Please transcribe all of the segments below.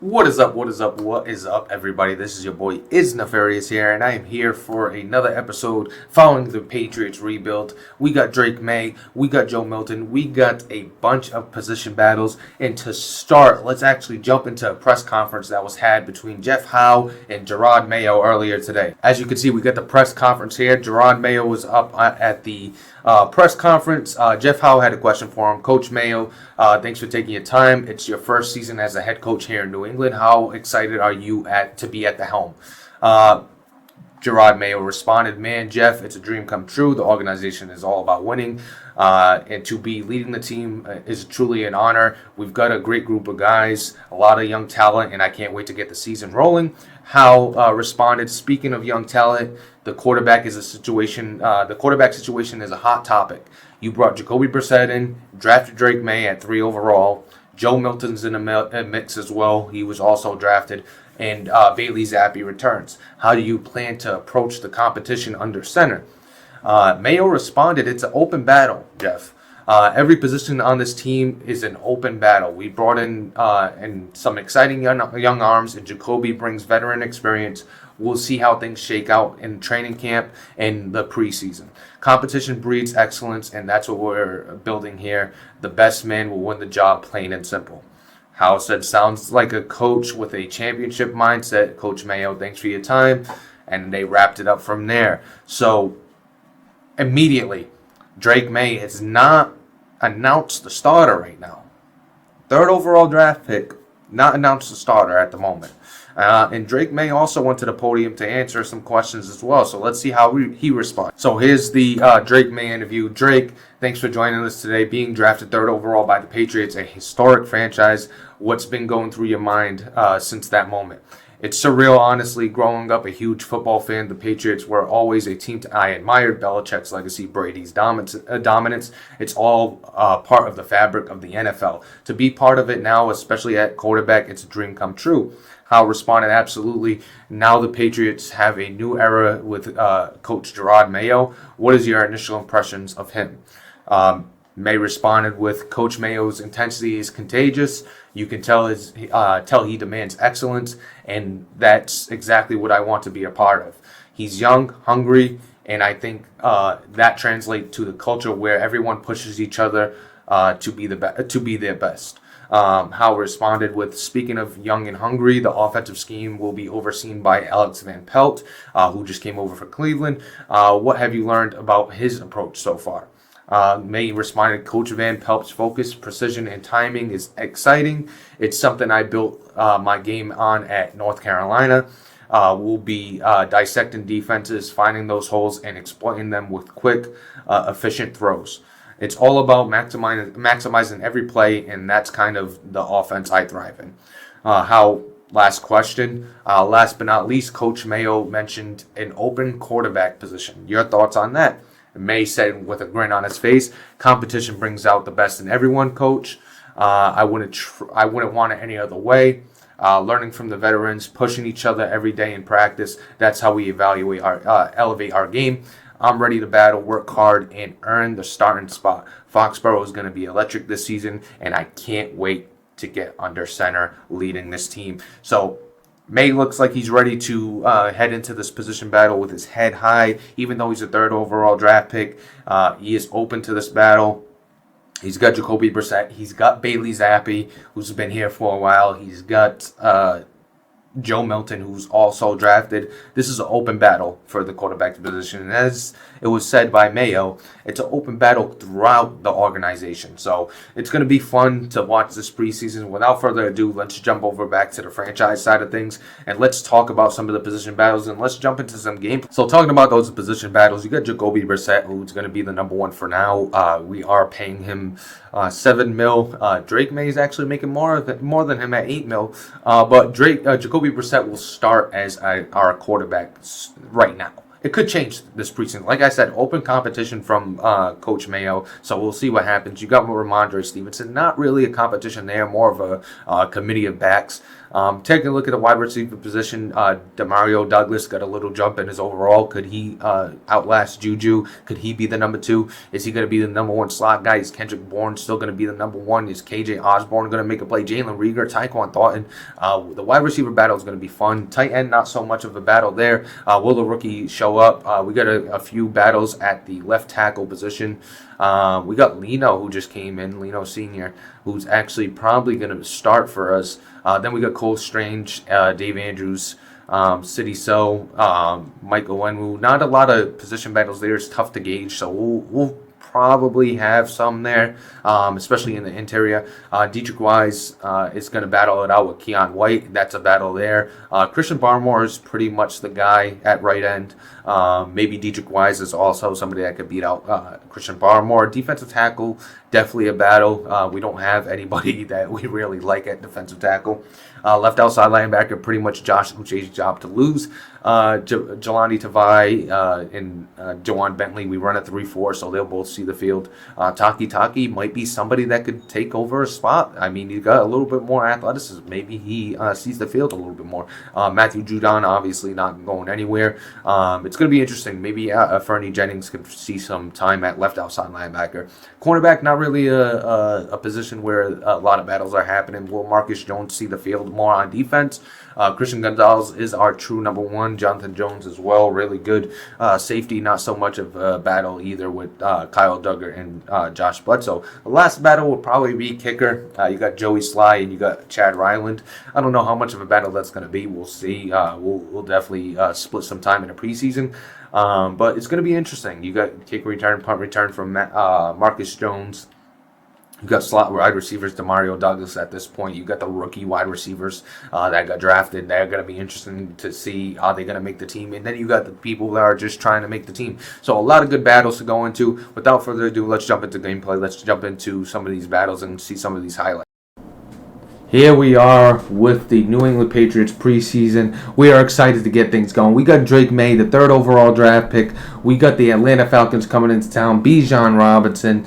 What is up? What is up? What is up, everybody? This is your boy Is Nefarious here, and I am here for another episode following the Patriots rebuild. We got Drake Maye, we got Joe Milton, we got a bunch of position battles. And to start, let's actually jump into a press conference that was had between Jeff Howe and Jerod Mayo earlier today. As you can see, we got the press conference here. Jerod Mayo was up at the press conference. Jeff Howe had a question for him. Coach Mayo, thanks for taking your time. It's your first season as a head coach here in New England. How excited are you to be at the helm? Jerod Mayo responded, "Man, Jeff, it's a dream come true. The organization is all about winning, and to be leading the team is truly an honor. We've got a great group of guys, a lot of young talent, and I can't wait to get the season rolling." Howe responded, "Speaking of young talent, the quarterback situation is a hot topic. You brought Jacoby Brissett in, drafted Drake Maye at 3 overall. Joe Milton's in the mix as well. He was also drafted. And Bailey Zappe returns. How do you plan to approach the competition under center?" Mayo responded, "It's an open battle, Jeff. Every position on this team is an open battle. We brought in some exciting young arms, and Jacoby brings veteran experience. We'll see how things shake out in training camp and the preseason. Competition breeds excellence, and that's what we're building here. The best man will win the job, plain and simple." Howe said, "Sounds like a coach with a championship mindset. Coach Mayo, thanks for your time." And they wrapped it up from there. So immediately, Drake Maye has not announced the starter right now. Third overall draft pick, not announced the starter at the moment. And Drake Maye also went to the podium to answer some questions as well. So let's see how he responds. So here's the Drake Maye interview. "Drake, thanks for joining us today. Being drafted third overall by the Patriots, a historic franchise. What's been going through your mind since that moment?" "It's surreal, honestly. Growing up a huge football fan, the Patriots were always a team I admired. Belichick's legacy, Brady's dominance. It's all part of the fabric of the NFL. To be part of it now, especially at quarterback, it's a dream come true." Howe responded, "Absolutely. Now the Patriots have a new era with Coach Jerod Mayo. What is your initial impressions of him?" Maye responded with, "Coach Mayo's intensity is contagious. You can tell he demands excellence, and that's exactly what I want to be a part of. He's young, hungry, and I think that translates to the culture where everyone pushes each other to be their best." Howe responded with, "Speaking of young and hungry, the offensive scheme will be overseen by Alex Van Pelt, who just came over for Cleveland. What have you learned about his approach so far?" Maye responded, "Coach Van Pelt's focus, precision, and timing is exciting. It's something I built my game on at North Carolina. We'll be dissecting defenses, finding those holes, and exploiting them with quick, efficient throws. It's all about maximizing every play, and that's kind of the offense I thrive in." How Last question. Last but not least, Coach Mayo mentioned an open quarterback position. Your thoughts on that? Maye said with a grin on his face, "Competition brings out the best in everyone, Coach. I wouldn't want it any other way. Learning from the veterans, pushing each other every day in practice. That's how we elevate our game. I'm ready to battle, work hard, and earn the starting spot. Foxborough is going to be electric this season, and I can't wait to get under center leading this team." So Maye looks like he's ready to head into this position battle with his head high. Even though he's a third overall draft pick, he is open to this battle. He's got Jacoby Brissett. He's got Bailey Zappe, who's been here for a while. He's got Joe Milton, who's also drafted. This is an open battle for the quarterback position. And as it was said by Mayo, it's an open battle throughout the organization. So it's going to be fun to watch this preseason. Without further ado, let's jump over back to the franchise side of things, and let's talk about some of the position battles, and let's jump into some games. So talking about those position battles, you got Jacoby Brissett, who's going to be the number one for now. We are paying him $7 million. Drake Maye is actually making more than him at $8 million. But Jacoby Brissett will start as our quarterback right now. It could change this preseason. Like I said, open competition from Coach Mayo, so we'll see what happens. You got Ramondre Stevenson. Not really a competition there, more of a committee of backs. Taking a look at the wide receiver position, Demario Douglas got a little jump in his overall. Could he outlast Juju? Could he be the number 2? Is he going to be the number 1 slot guy? Is Kendrick Bourne still going to be the number 1? Is KJ Osborne going to make a play? Jalen Reagor, Tyquan Thornton. The wide receiver battle is going to be fun. Tight end, not so much of a battle there. Will the rookie show up? We got a few battles at the left tackle position. We got Leno, who just came in, Leno Sr., who's actually probably going to start for us. Then we got Cole Strange, Dave Andrews, City So, Michael Wenwu. Not a lot of position battles there. It's tough to gauge, so we'll probably have some there, especially in the interior. Dietrich Wise is going to battle it out with Keon White. That's a battle there. Christian Barmore is pretty much the guy at right end. Maybe Dietrich Wise is also somebody that could beat out Christian Barmore. Defensive tackle, definitely a battle. We don't have anybody that we really like at defensive tackle. Left outside linebacker, pretty much Josh Uche's job to lose. Jelani Tavai and Jawan Bentley, we run a 3-4, so they'll both see the field. Taki might be somebody that could take over a spot. I mean, he's got a little bit more athleticism. Maybe he sees the field a little bit more. Matthew Judon, obviously not going anywhere. It's going to be interesting. Maybe Fernie Jennings could see some time at left outside linebacker. Cornerback, not really a position where a lot of battles are happening. Will Marcus Jones see the field more on defense? Christian Gonzalez is our true number 1. Jonathan Jones as well, really good. Safety, not so much of a battle either with Kyle Duggar and Josh Bledsoe. The last battle will probably be kicker. You got Joey Sly and you got Chad Ryland. I don't know how much of a battle that's going to be. We'll see. We'll definitely split some time in the preseason. But it's going to be interesting. You got kick return, punt return from Marcus Jones. You got slot wide receivers, Demario Douglas at this point. You got the rookie wide receivers that got drafted. They're going to be interesting to see how they're going to make the team. And then you got the people that are just trying to make the team. So a lot of good battles to go into. Without further ado, let's jump into gameplay. Let's jump into some of these battles and see some of these highlights. Here we are with the New England Patriots preseason. We are excited to get things going. We got Drake Maye, the 3rd overall draft pick. We got the Atlanta Falcons coming into town. Bijan Robinson.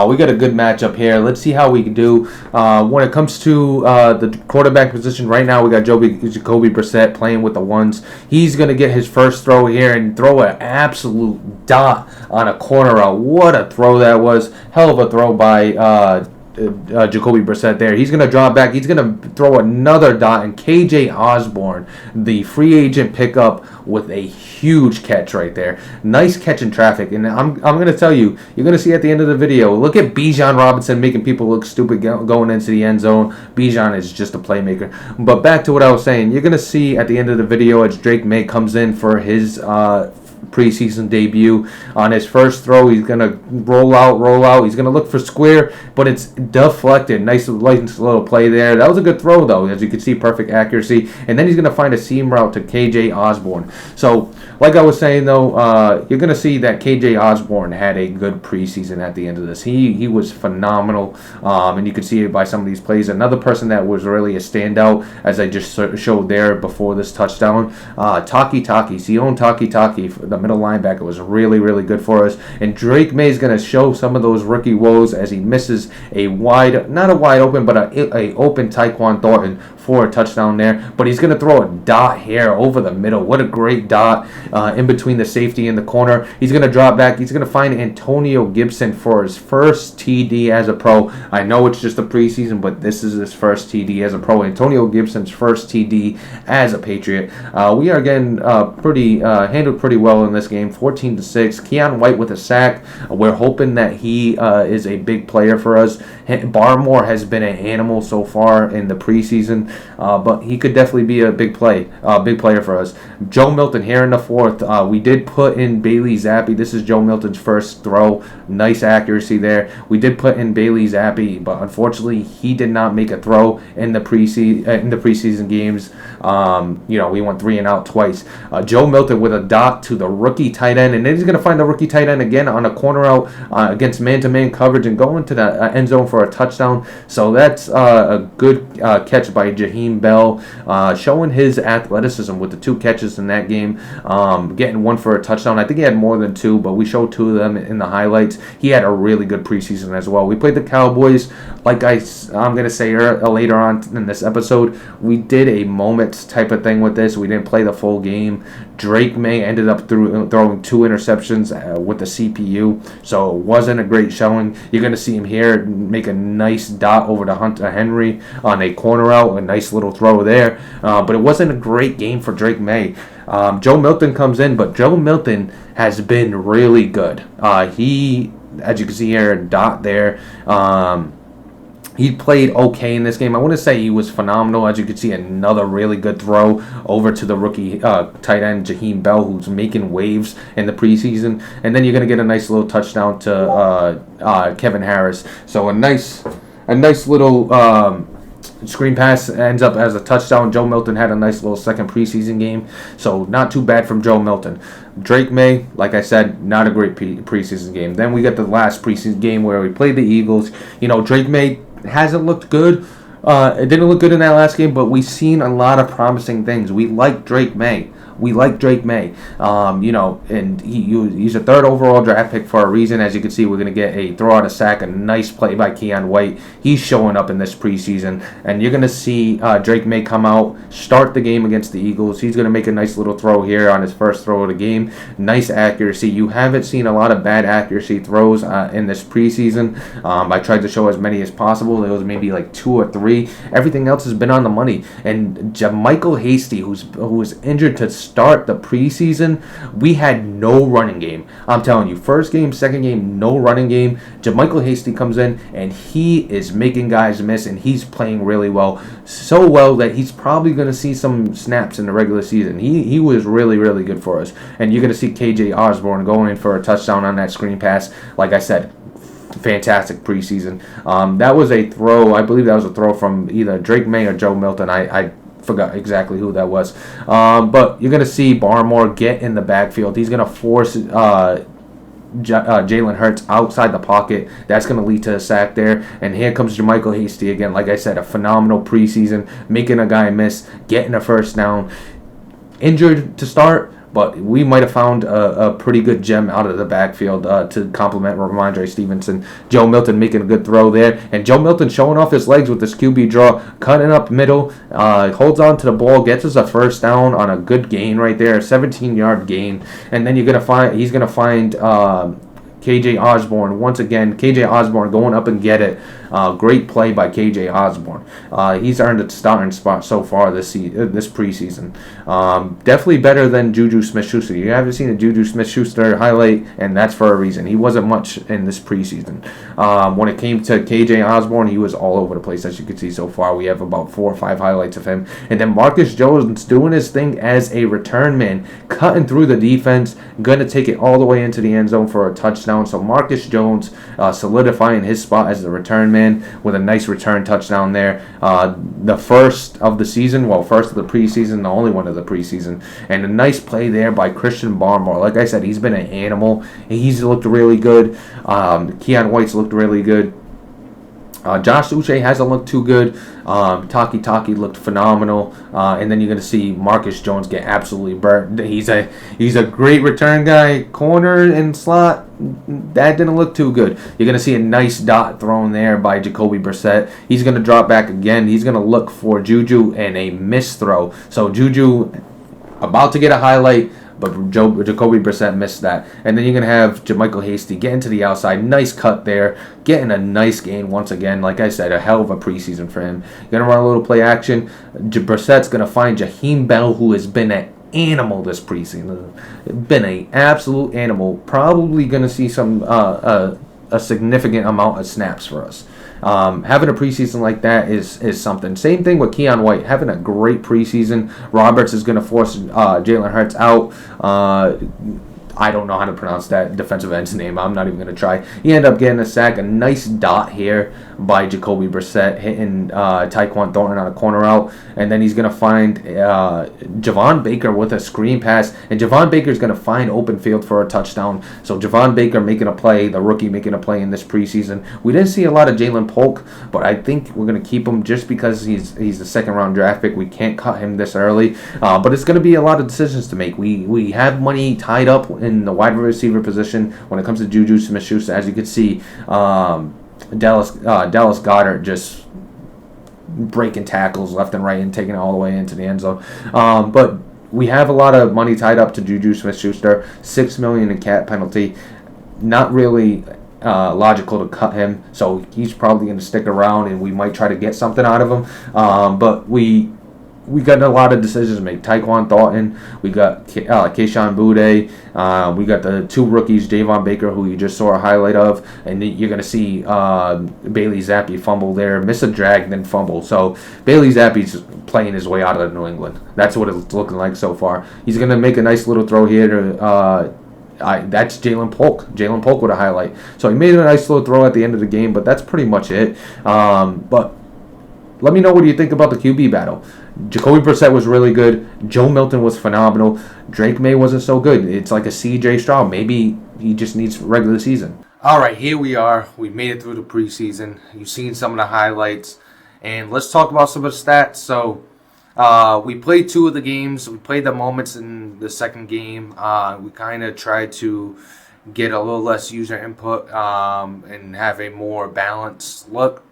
We got a good matchup here. Let's see how we can do. When it comes to the quarterback position, right now we got Jacoby Brissett playing with the ones. He's going to get his first throw here and throw an absolute dot on a corner out. What a throw that was. Hell of a throw by Jacoby Brissett there. He's going to drop back. He's going to throw another dot, and KJ Osborne, the free agent pickup, with a huge catch right there. Nice catch in traffic. And I'm going to tell you, you're going to see at the end of the video, look at Bijan Robinson making people look stupid going into the end zone. Bijan is just a playmaker. But back to what I was saying, you're going to see at the end of the video as Drake Maye comes in for his preseason debut. On his first throw, he's going to roll out. He's going to look for square, but it's deflected. Nice little play there. That was a good throw, though. As you can see, perfect accuracy. And then he's going to find a seam route to KJ Osborne. So, like I was saying, though, you're going to see that KJ Osborne had a good preseason at the end of this. He was phenomenal, and you can see it by some of these plays. Another person that was really a standout, as I just showed there before this touchdown, Sion Taki, the middle linebacker, was really, really good for us. And Drake Maye is going to show some of those rookie woes as he misses not a wide open, but a open Tyquan Thornton for a touchdown there. But he's going to throw a dot here over the middle. What a great dot in between the safety and the corner. He's going to drop back. He's going to find Antonio Gibson for his first TD as a pro. I know it's just a preseason, but this is his first TD as a pro. Antonio Gibson's first TD as a Patriot. We are getting handled pretty well in this game, 14-6. Keon White with a sack. We're hoping that he is a big player for us. Barmore has been an animal so far in the preseason, but he could definitely be a big player for us. Joe Milton here in the 4th. We did put in Bailey Zappe. This is Joe Milton's first throw. Nice accuracy there. We did put in Bailey Zappe, but unfortunately he did not make a throw in the preseason games. We went 3 and out twice. Joe Milton with a dot to the rookie tight end, and then he's going to find the rookie tight end again on a corner out against man-to-man coverage and go into the end zone for a touchdown. So that's a good catch by Jaheim Bell, showing his athleticism with the 2 catches in that game, getting 1 for a touchdown. I think he had more than 2, but we showed 2 of them in the highlights. He had a really good preseason as well. We played the Cowboys. Like I'm going to say later on in this episode, we did a moments type of thing with this. We didn't play the full game. Drake Maye ended up throwing 2 interceptions with the CPU, so it wasn't a great showing. You're going to see him here make a nice dot over to Hunter Henry on a corner out, a nice little throw there, but it wasn't a great game for Drake Maye. Joe Milton comes in, but Joe Milton has been really good. He, as you can see here, dot there. He played okay in this game. I wouldn't say he was phenomenal. As you can see, another really good throw over to the rookie tight end, Jaheim Bell, who's making waves in the preseason. And then you're going to get a nice little touchdown to Kevin Harris. So a nice little screen pass ends up as a touchdown. Joe Milton had a nice little second preseason game. So not too bad from Joe Milton. Drake Maye, like I said, not a great preseason game. Then we got the last preseason game where we played the Eagles. Drake Maye hasn't looked good. It didn't look good in that last game, but we've seen a lot of promising things. We like Drake Maye. And he's a 3rd overall draft pick for a reason. As you can see, we're going to get a throw out a sack, a nice play by Keon White. He's showing up in this preseason, and you're going to see Drake Maye come out, start the game against the Eagles. He's going to make a nice little throw here on his first throw of the game. Nice accuracy. You haven't seen a lot of bad accuracy throws in this preseason. I tried to show as many as possible. There was maybe like 2 or 3. Everything else has been on the money. And Michael Hasty, who was injured to start the preseason, we had no running game. I'm telling you, first game, second game, no running game. JaMychal Hasty comes in and he is making guys miss, and he's playing really well. So well that he's probably going to see some snaps in the regular season. He was really, really good for us. And you're going to see KJ Osborne going in for a touchdown on that screen pass. Like I said, fantastic preseason. That was a throw. I believe that was a throw from either Drake Maye or Joe Milton. I forgot exactly who that was. But you're going to see Barmore get in the backfield. He's going to force Jalen Hurts outside the pocket. That's going to lead to a sack there. And here comes JaMychal Hasty again. Like I said, a phenomenal preseason, making a guy miss, getting a first down. Injured to start, but we might have found a pretty good gem out of the backfield to complement Ramondre Stevenson. Joe Milton making a good throw there. And Joe Milton showing off his legs with this QB draw, cutting up middle, holds on to the ball, gets us a first down on a good gain right there, a 17-yard gain. And then he's going to find KJ Osborne. Once again, KJ Osborne going up and get it. Great play by KJ Osborne. He's earned a starting spot so far this preseason. Definitely better than Juju Smith-Schuster. You haven't seen a Juju Smith-Schuster highlight, and that's for a reason. He wasn't much in this preseason. When it came to KJ Osborne, he was all over the place, as you can see so far. We have about 4 or 5 highlights of him. And then Marcus Jones doing his thing as a return man, cutting through the defense, going to take it all the way into the end zone for a touchdown. So Marcus Jones solidifying his spot as the return man with a nice return touchdown there. The first of the season, first of the preseason, the only one of the preseason. And a nice play there by Christian Barmore. Like I said, he's been an animal. He's looked really good. Keon White's looked really good. Josh Uche hasn't looked too good. Taki looked phenomenal. And then you're going to see Marcus Jones get absolutely burnt. He's a great return guy. Corner and slot, that didn't look too good. You're going to see a nice dot thrown there by Jacoby Brissett. He's going to drop back again. He's going to look for Juju and a missed throw. So Juju about to get a highlight, but Jacoby Brissett missed that. And then you're going to have JaMychal Hasty getting to the outside. Nice cut there. Getting a nice gain once again. Like I said, a hell of a preseason for him. Going to run a little play action. Brissett's going to find Jaheim Bell, who has been an animal this preseason. Been an absolute animal. Probably going to see some a significant amount of snaps for us. Having a preseason like that is something. Same thing with Keon White. Having a great preseason. Roberts is going to force Jalen Hurts out. I don't know how to pronounce that defensive end's name. I'm not even going to try. He ended up getting a sack. A nice dot here by Jacoby Brissett, hitting Tyquan Thornton on a corner out. And then he's going to find Javon Baker with a screen pass. And Javon Baker's going to find open field for a touchdown. So Javon Baker making a play, the rookie making a play in this preseason. We didn't see a lot of Jalen Polk, but I think we're going to keep him just because he's a second-round draft pick. We can't cut him this early. But it's going to be a lot of decisions to make. We have money tied up in the wide receiver position when it comes to Juju Smith-Schuster. As you can see, Dallas Goedert just breaking tackles left and right and taking it all the way into the end zone. But we have a lot of money tied up to Juju Smith-Schuster. $6 million in cap penalty. Not really logical to cut him, so he's probably going to stick around, and we might try to get something out of him. But we got a lot of decisions to make. Tyquan Thornton, we got Kayshon Boutte, we got the two rookies, Javon Baker, who you just saw a highlight of, and you're going to see Bailey Zappe fumble there, miss a drag, then fumble. So Bailey Zappe's playing his way out of New England. That's what it's looking like so far. He's going to make a nice little throw here to that's Jalen Polk. Jalen Polk with a highlight. So he made a nice little throw at the end of the game, but that's pretty much it. But let me know what you think about the QB battle. Jacoby Brissett was really good. Joe Milton was phenomenal. Drake Maye wasn't so good. It's like a CJ Stroud. Maybe he just needs regular season. All right, here we are. We made it through the preseason. You've seen some of the highlights. And let's talk about some of the stats. So we played two of the games. We played the moments in the second game. We kind of tried to get a little less user input and have a more balanced look.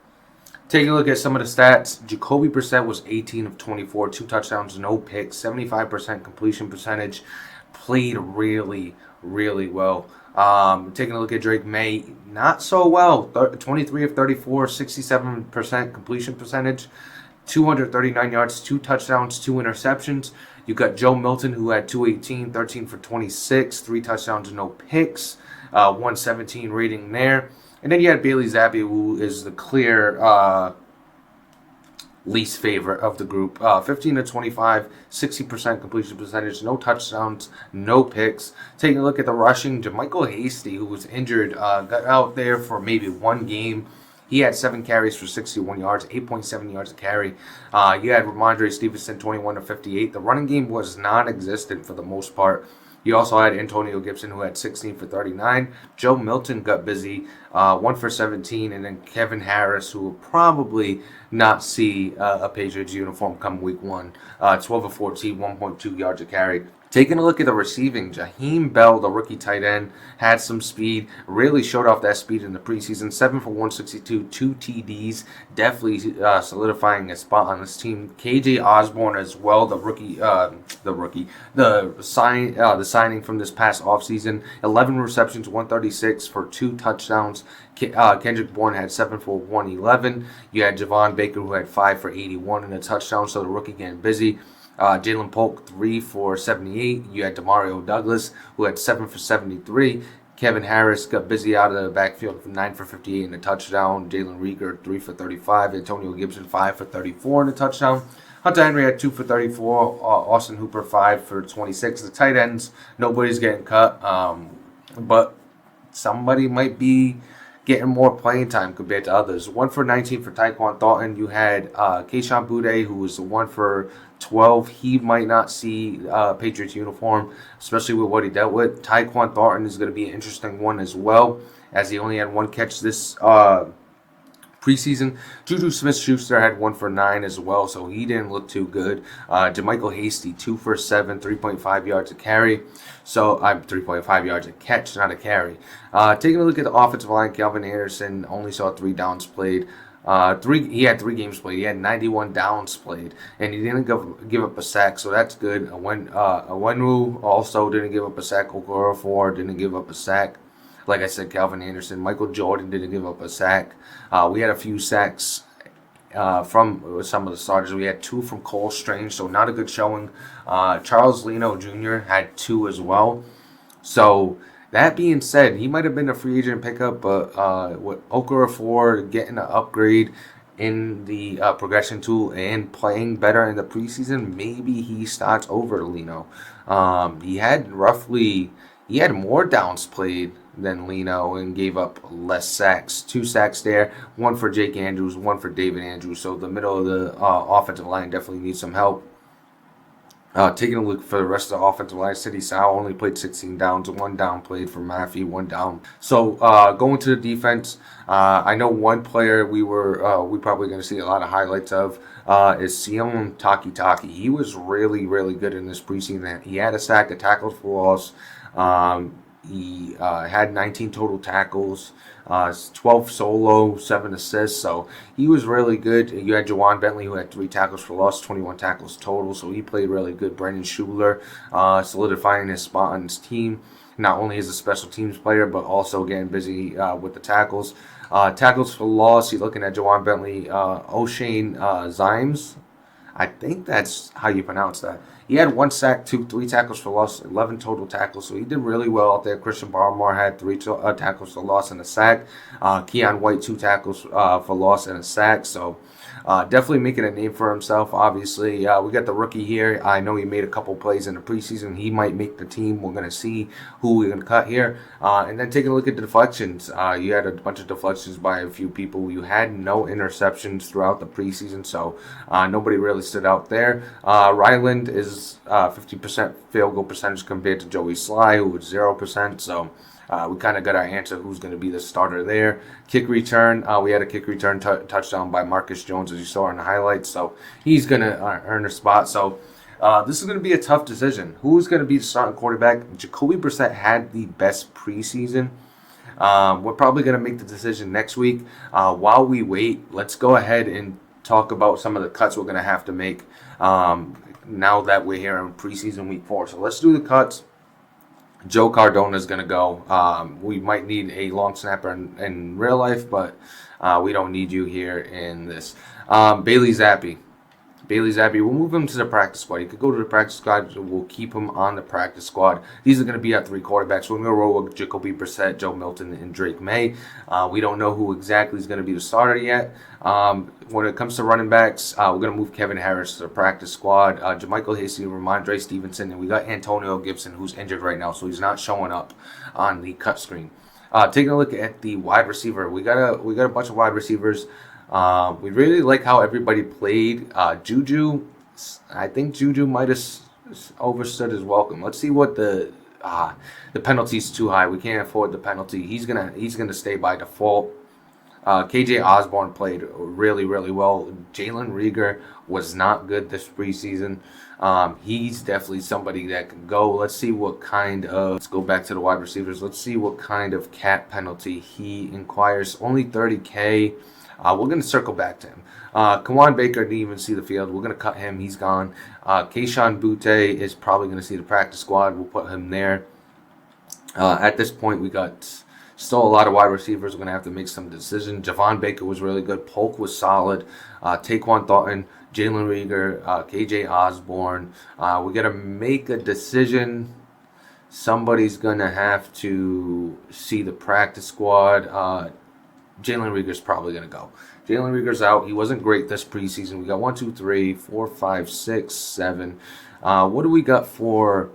Take a look at some of the stats. Jacoby Brissett was 18 of 24, 2 touchdowns, no picks, 75% completion percentage. Played really, really well. Taking a look at Drake Maye, not so well. 23 of 34, 67% completion percentage, 239 yards, 2 touchdowns, 2 interceptions. You got Joe Milton, who had 218, 13 for 26, 3 touchdowns, no picks, 117 rating there. And then you had Bailey Zappe, who is the clear least favorite of the group. 15 to 25, 60% completion percentage, no touchdowns, no picks. Taking a look at the rushing, Jermichael Hasty, who was injured, got out there for maybe one game. He had 7 carries for 61 yards, 8.7 yards a carry. You had Ramondre Stevenson, 21 to 58. The running game was non-existent for the most part. You also had Antonio Gibson, who had 16 for 39. Joe Milton got busy, 1 for 17. And then Kevin Harris, who will probably not see a Patriots uniform come week 1. 12 of 14, 1.2 yards a carry. Taking a look at the receiving, Jaheim Bell, the rookie tight end, had some speed. Really showed off that speed in the preseason. 7 for 162, 2 TDs. Definitely solidifying a spot on this team. KJ Osborne as well, the signing from this past offseason. 11 receptions, 136 for 2 touchdowns. Kendrick Bourne had 7 for 111. You had Javon Baker, who had 5 for 81 and a touchdown, so the rookie getting busy. Jalen Polk, 3 for 78. You had Demario Douglas, who had 7 for 73. Kevin Harris got busy out of the backfield for 9 for 58 and a touchdown. Jalen Rieger, 3 for 35. Antonio Gibson, 5 for 34 and a touchdown. Hunter Henry had 2 for 34. Austin Hooper, 5 for 26. The tight ends, nobody's getting cut. But somebody might be getting more playing time compared to others. 1 for 19 for Tyquan Thornton. You had Kayshon Boutte, who was 1 for 12. He might not see Patriots uniform, especially with what he dealt with. Tyquan Thornton is going to be an interesting one as well, as he only had 1 catch this preseason. Juju Smith-Schuster had 1 for 9 as well, so he didn't look too good. Jermichael Hasty, 2 for 7, 3.5 yards a carry. So I'm 3.5 yards a catch, not a carry. Taking a look at the offensive line, Calvin Anderson only saw 3 downs played. He had 3 games played. He had 91 downs played, and he didn't give up a sack, so that's good. Awenwu also didn't give up a sack. Okorafor didn't give up a sack. Like I said, Calvin Anderson, Michael Jordan didn't give up a sack. We had a few sacks from some of the starters. We had 2 from Cole Strange, so not a good showing. Charles Leno Jr. had 2 as well. So that being said, he might have been a free agent pickup, but with Okorafor getting an upgrade in the progression tool and playing better in the preseason, maybe he starts over Leno. He He had more downs played than Leno and gave up less sacks. 2 sacks there, one for Jake Andrews, one for David Andrews. So the middle of the offensive line definitely needs some help. Taking a look for the rest of the offensive line, City Sal only played 16 downs, 1 down played for Maye, 1 down. So going to the defense, I know one player we probably going to see a lot of highlights of is Siam Taki. He was really good in this preseason. He had a sack, a tackle for loss. He had 19 total tackles, 12 solo, 7 assists. So he was really good. You had Jawan Bentley, who had 3 tackles for loss, 21 tackles total. So he played really good. Brendan Schuler solidifying his spot on his team. Not only as a special teams player, but also getting busy with the tackles. Tackles for loss, you're looking at Jawan Bentley, O'Shane Zimes. I think that's how you pronounce that. He had 1 sack, 3 tackles for loss, 11 total tackles. So he did really well out there. Christian Barmore had 3 tackles for loss and a sack. Keon White, 2 tackles for loss and a sack. So definitely making a name for himself, obviously. We got the rookie here. I know he made a couple plays in the preseason. He might make the team. We're going to see who we're going to cut here. And then taking a look at the deflections. You had a bunch of deflections by a few people. You had no interceptions throughout the preseason, so nobody really stood out there. Ryland is 50% field goal percentage compared to Joey Sly, who was 0%. So we kind of got our answer who's going to be the starter there. Kick return, we had a kick return touchdown by Marcus Jones, as you saw in the highlights. So he's going to earn a spot. So this is going to be a tough decision. Who's going to be the starting quarterback? Jacoby Brissett had the best preseason. We're probably going to make the decision next week. While we wait, let's go ahead and talk about some of the cuts we're going to have to make now that we're here in preseason week 4. So let's do the cuts. Joe Cardona is going to go. We might need a long snapper in real life, but we don't need you here in this. Bailey Zappe, we'll move him to the practice squad. He could go to the practice squad. We'll keep him on the practice squad. These are going to be our 3 quarterbacks. We're going to roll with Jacoby Brissett, Joe Milton, and Drake Maye. We don't know who exactly is going to be the starter yet. When it comes to running backs, we're going to move Kevin Harris to the practice squad. Jermichael Hasty, Ramondre Stevenson, and we got Antonio Gibson, who's injured right now, so he's not showing up on the cut screen. Taking a look at the wide receiver, we got a bunch of wide receivers. We really like how everybody played. Juju, I think Juju might have overstood his welcome. Let's see what the penalty's too high. We can't afford the penalty. He's gonna stay by default. KJ Osborne played really well. Jalen Rieger was not good this preseason. He's definitely somebody that can go. Let's see what kind of. Let's go back to the wide receivers. Let's see what kind of cap penalty he inquires. Only $30K. We're going to circle back to him. Kawan Baker didn't even see the field. We're going to cut him. He's gone. Keyshawn Butte is probably going to see the practice squad. We'll put him there. At this point, we got still a lot of wide receivers. We're going to have to make some decisions. Javon Baker was really good. Polk was solid. Taquan Thornton, Jalen Rieger, KJ Osborne. We got to make a decision. Somebody's going to have to see the practice squad. Jalen Rieger's probably going to go. Jalen Rieger's out. He wasn't great this preseason. We got 1, 2, 3, 4, 5, 6, 7. What do we got for...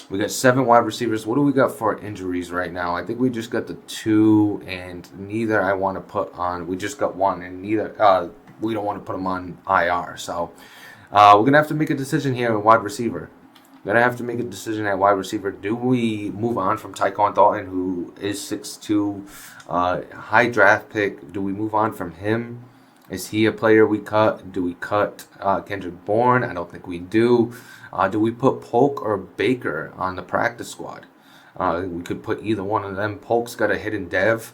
We got 7 wide receivers. What do we got for injuries right now? I think we just got the 2, and neither I want to put on. We just got 1, and neither we don't want to put them on IR. So we're going to have to make a decision here at wide receiver. We're going to have to make a decision at wide receiver. Do we move on from Tyquan Thornton, who is 6'2", high draft pick? Do we move on from him? Is he a player we cut? Do we cut Kendrick Bourne? I don't think we do. Do we put Polk or Baker on the practice squad? We could put either one of them. Polk's got a hidden dev.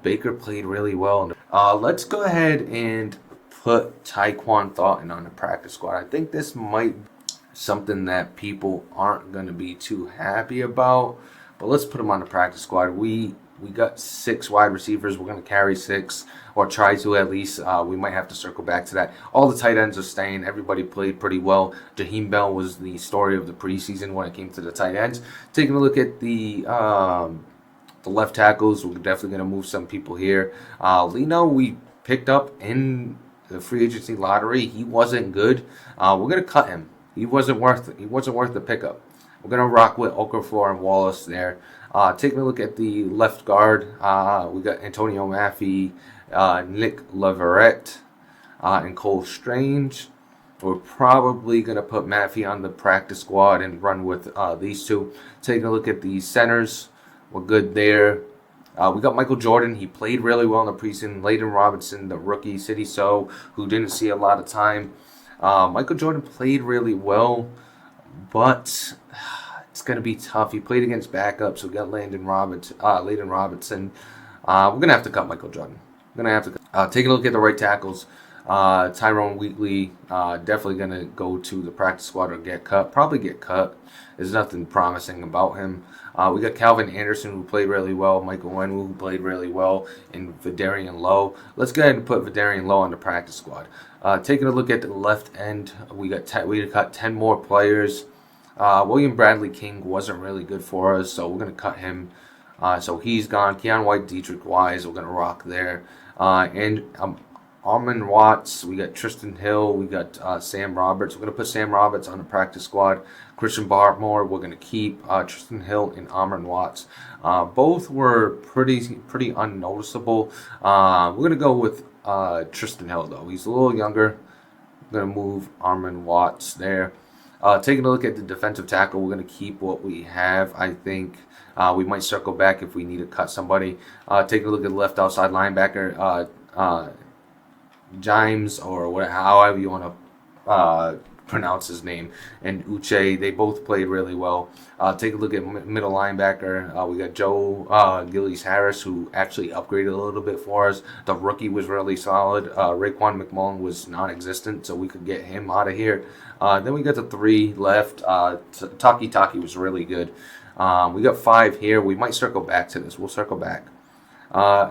Baker played really well. Let's go ahead and put Tyquan Thornton on the practice squad. I think this might be something that people aren't going to be too happy about. But let's put him on the practice squad. We got 6 wide receivers. We're going to carry 6, or try to at least. We might have to circle back to that. All the tight ends are staying. Everybody played pretty well. Jaheim Bell was the story of the preseason when it came to the tight ends. Taking a look at the left tackles, we're definitely going to move some people here. Leno, we picked up in the free agency lottery. He wasn't good. We're going to cut him. He wasn't worth the pickup. We're going to rock with Okafor and Wallace there. Taking a look at the left guard, we got Antonio Maffey, Nick Leverett, and Cole Strange. We're probably going to put Maffey on the practice squad and run with these two. Taking a look at the centers, we're good there. We got Michael Jordan. He played really well in the preseason. Layden Robinson, the rookie, City So, who didn't see a lot of time. Michael Jordan played really well, but it's going to be tough. He played against backups. We got Layden Robinson. We're going to have to cut Michael Jordan. We're going to have to take a look at the right tackles. Tyrone Wheatley, definitely going to go to the practice squad or get cut. Probably get cut. There's nothing promising about him. We got Calvin Anderson, who played really well. Michael Wenwu, who played really well. And Vidarian Lowe. Let's go ahead and put Vidarian Lowe on the practice squad. Taking a look at the left end, we got 10 more players. William Bradley King wasn't really good for us, so we're going to cut him. So he's gone. Keon White, Dietrich Wise, we're going to rock there. And Armon Watts, we got Tristan Hill, we got Sam Roberts. We're going to put Sam Roberts on the practice squad. Christian Barmore, we're going to keep Tristan Hill and Armon Watts. Both were pretty unnoticeable. We're going to go with Tristan Hill, though. He's a little younger. I'm going to move Armon Watts there. Taking a look at the defensive tackle, we're going to keep what we have, I think. We might circle back if we need to cut somebody. Taking a look at the left outside linebacker, Jimes, or however you want to pronounce his name, and Uche. They both played really well. Take a look at middle linebacker. We got Joe Gillies Harris, who actually upgraded a little bit for us. The rookie was really solid. Raekwon McMullen was non-existent, so we could get him out of here. Then we got the 3 left. Taki was really good. We got 5 here. We might circle back to this. We'll circle back.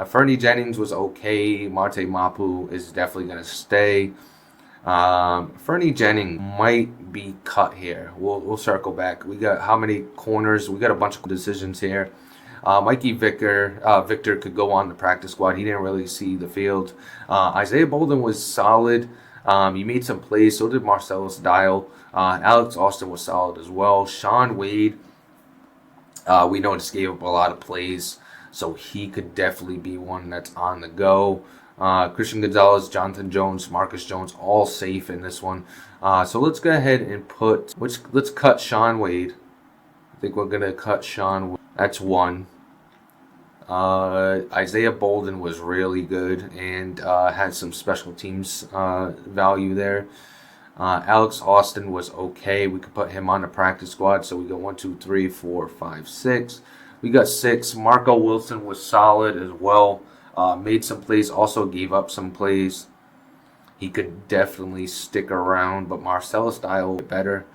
Fernie Jennings was okay. Marte Mapu is definitely going to stay. Fernie Jennings might be cut here. We'll circle back. We got how many corners? We got a bunch of decisions here. Mikey Victor could go on the practice squad. He didn't really see the field. Isaiah Bolden was solid. He made some plays. So did Marcellus Dial. Alex Austin was solid as well. Sean Wade, we noticed gave up a lot of plays. So he could definitely be one that's on the go. Christian Gonzalez, Jonathan Jones, Marcus Jones, all safe in this one. So let's go ahead and let's cut Sean Wade. I think we're going to cut Sean Wade. That's 1. Isaiah Bolden was really good and had some special teams value there. Alex Austin was okay. We could put him on the practice squad. So we got 1, 2, 3, 4, 5, 6. We got 6. Marco Wilson was solid as well. Made some plays. Also gave up some plays. He could definitely stick around, but Marcellus Dial better.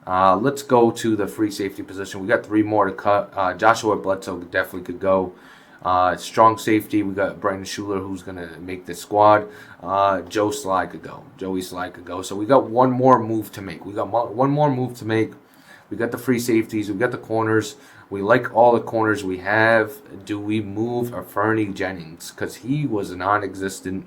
Let's go to the free safety position. We got 3 more to cut. Joshua Bledsoe definitely could go. Strong safety, we got Brandon Schuler, who's going to make the squad. Joey Sly could go. So we got one more move to make. We got one more move to make. We got the free safeties. We got the corners. We like all the corners we have. Do we move Fernie Jennings? Because he was non-existent.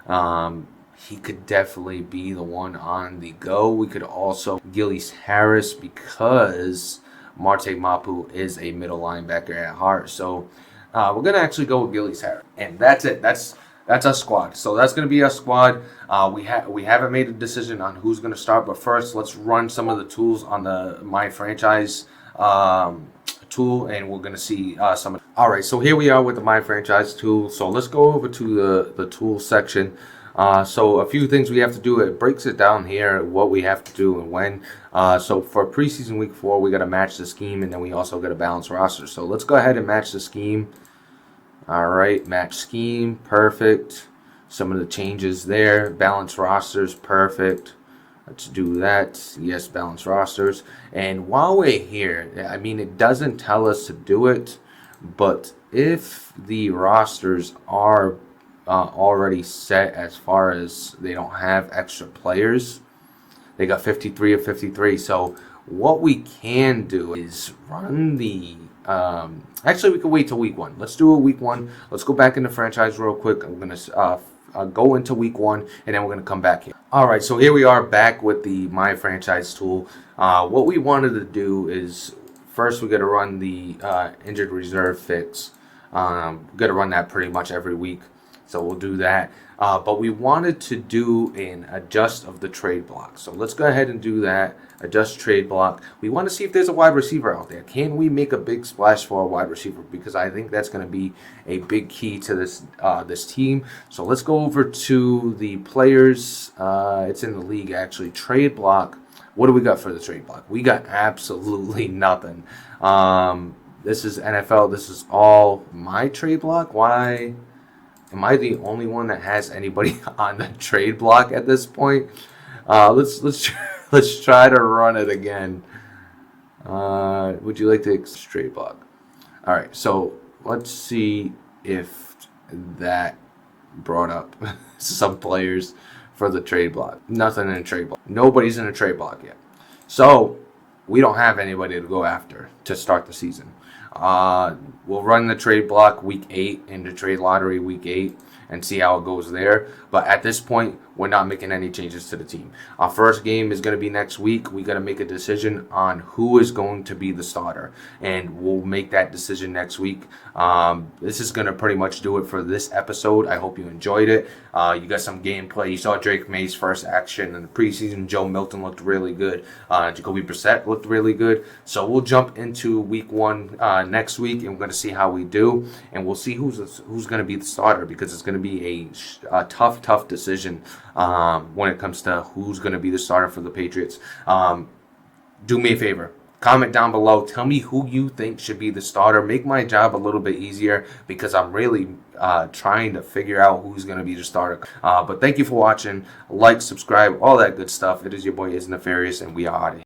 He could definitely be the one on the go. We could also Gillies Harris, because Marte Mapu is a middle linebacker at heart. So we're going to actually go with Gillies Harris. And that's it. That's our squad. So that's going to be our squad. We haven't made a decision on who's going to start. But first, let's run some of the tools on the My Franchise tool, and we're going to see some of. All right, so here we are with the My Franchise tool. So let's go over to the tool section. So a few things we have to do. It breaks it down here, what we have to do and when. So for preseason week 4, we got to match the scheme, and then we also got to balance roster. So let's go ahead and match the scheme. All right, match scheme, perfect. Some of the changes there. Balance rosters, perfect. Let's do that. Yes, balance rosters. And while we're here, I mean, it doesn't tell us to do it, but if the rosters are already set as far as they don't have extra players, they got 53 of 53. So what we can do is run the actually we can wait till week 1. Let's do a week 1. Let's go back into franchise real quick. I'm gonna go into week 1, and then we're gonna come back here. All right, so here we are back with the My Franchise tool. What we wanted to do is first we got to run the injured reserve fix. We got to run that pretty much every week, so we'll do that. But we wanted to do an adjust of the trade block. So let's go ahead and do that. Adjust trade block. We want to see if there's a wide receiver out there. Can we make a big splash for a wide receiver? Because I think that's going to be a big key to this team. So let's go over to the players. It's in the league actually. Trade block. What do we got for the trade block? We got absolutely nothing. This is NFL. This is all my trade block. Why? Am I the only one that has anybody on the trade block at this point? Let's try to run it again. Would you like to trade block? All right, so let's see if that brought up some players for the trade block. Nothing in a trade block. Nobody's in a trade block yet. So we don't have anybody to go after to start the season. We'll run the trade block week 8 into trade lottery week 8 and see how it goes there. But at this point, we're not making any changes to the team. Our first game is going to be next week. We got to make a decision on who is going to be the starter, and we'll make that decision next week. This is going to pretty much do it for this episode. I hope you enjoyed it. You got some gameplay. You saw Drake Maye's first action in the preseason. Joe Milton looked really good. Jacoby Brissett looked really good. So we'll jump into week 1 next week, and we're going to see how we do, and we'll see who's going to be the starter, because it's going to be a tough decision when it comes to who's going to be the starter for the Patriots. Do me a favor. Comment down below. Tell me who you think should be the starter. Make my job a little bit easier, because I'm really trying to figure out who's going to be the starter. But thank you for watching. Like, subscribe, all that good stuff. It is your boy, Is Nefarious, and we are out of here.